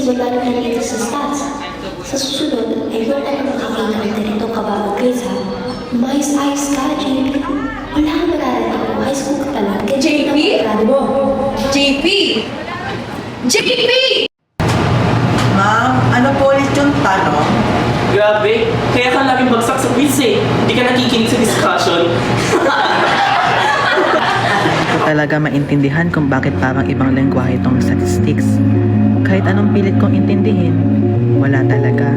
mula na nandito sa stats. Sa susunod ay wala na makakita ng ganitong kababang quiz ha. Ayos ka, JP. Wala kang mararating mo. High school ka pa lang. JP? Mo. JP! JP! Ma'am, ano po ulit yung tanong? Grabe, kaya ka laging bagsak sa quiz eh. Hindi ka nakikinig sa discussion. Ko talaga maintindihan kung bakit parang ibang lengguwahe itong statistics. Kahit anong pilit kong intindihin, wala talaga.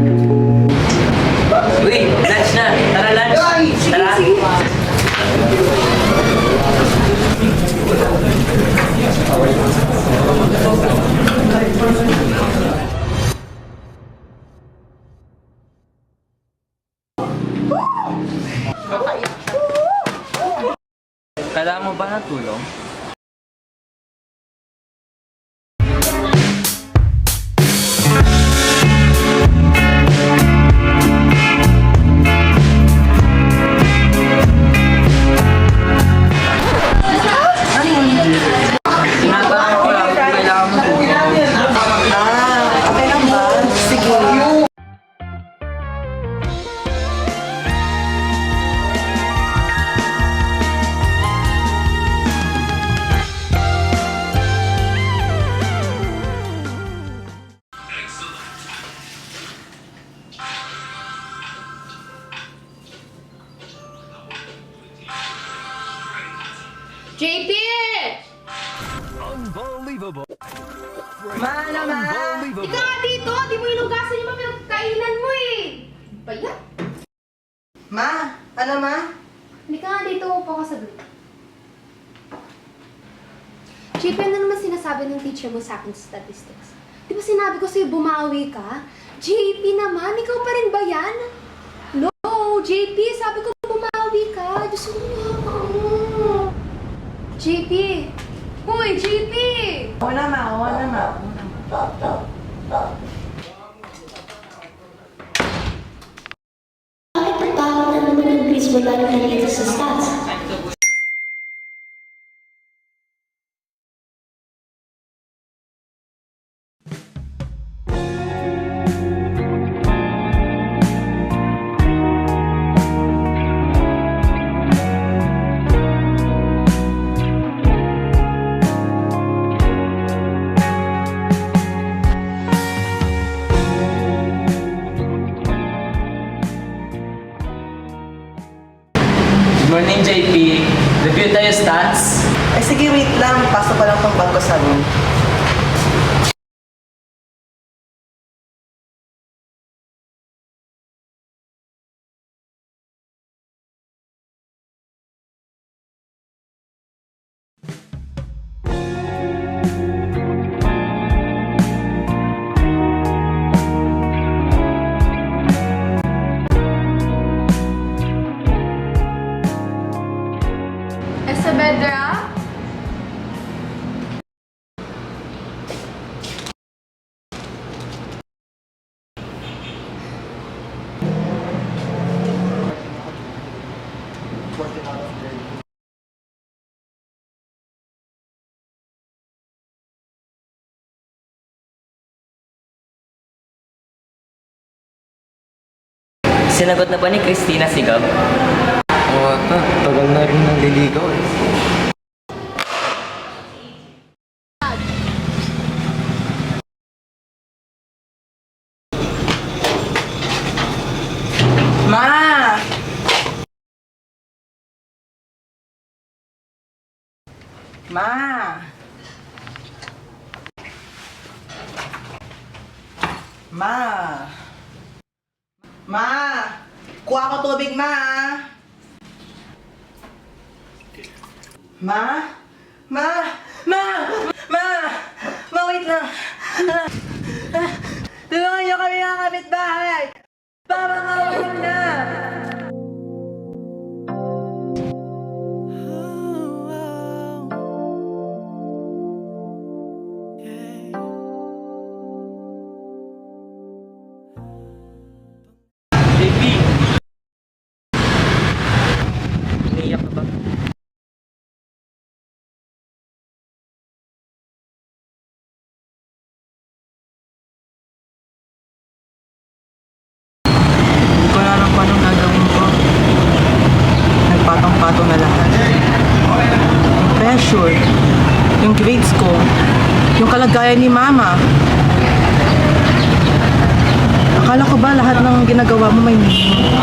Uy, lunch na. Tara, lunch. Tara. Kailangan mo ba ng tulong? Tinatanong ko lang kung kailangan mo tulong. Okay lang ba? Sige. JP! Ma, ano ma? Ikaw nga dito! Di mo inugasan yung mga pinagkainan mo eh! Ba yan? Ma, ano ma? Hindi ka nga dito, upo ka saglit. JP, ano naman sinasabi ng teacher mo sa akin sa statistics? Di ba sinabi ko sa'yo bumawi ka? JP naman, ikaw pa rin ba yan? No, JP, sabi ko bumawi ka. Diyos ko mo. JP! Hoy, JP! Oo na ma, oo na ma. Bakit nagbawa na naman ng quiz mula na nandito sa stats? Good morning, JP. Review tayo stats. Ay sige, wait lang. Pasok pa lang tong bag ko sa room. Esabedra? Sinagot na ba ni Christina si Gab? Oo ata, tagal na rin naliligaw eh. Ma! Ma! Ma! Ma! Kuha ko tubig, ma! Ma? Ma! Ma! Ma! Ma, wait lang! Tulungan niyo kami ng kapitbahay! Baba nga, wait na! patong na lahat. Yung pressure, yung grades ko, yung kalagayan ni Mama. Akala ko ba lahat ng ginagawa mo may meaning?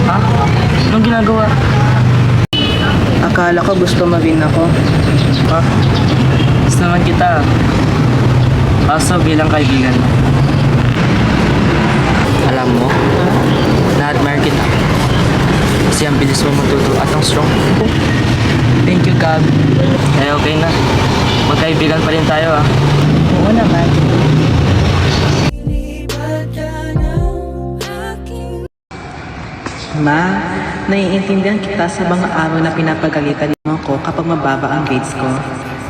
Ha? Anong ginagawa? Akala ko gusto ma-win ako. Ha? Gusto naman kita. Kaso bilang kaibigan mo. Alam mo, na-admire kita. Kasi ang bilis mo matuto at ang strong. Thank you, Gab. Eh, okay na. Magkaibigan pa rin tayo ah. Oo naman. Ma, naiintindihan kita sa mga araw na pinapagalitan mo ko kapag mababa ang grades ko.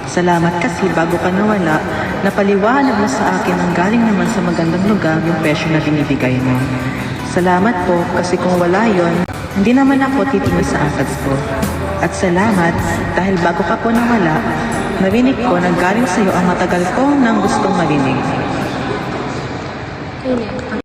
Salamat kasi bago ka nawala, napaliwanag mo sa akin ang galing naman sa magandang lugar yung presyo na binibigay mo. Salamat po kasi kung wala yon, hindi naman ako titingin sa ACADS ko. At salamat dahil bago ka po nawala, narinig ko na galing sa iyo ang matagal ko nang gustong marinig. Ayun eh.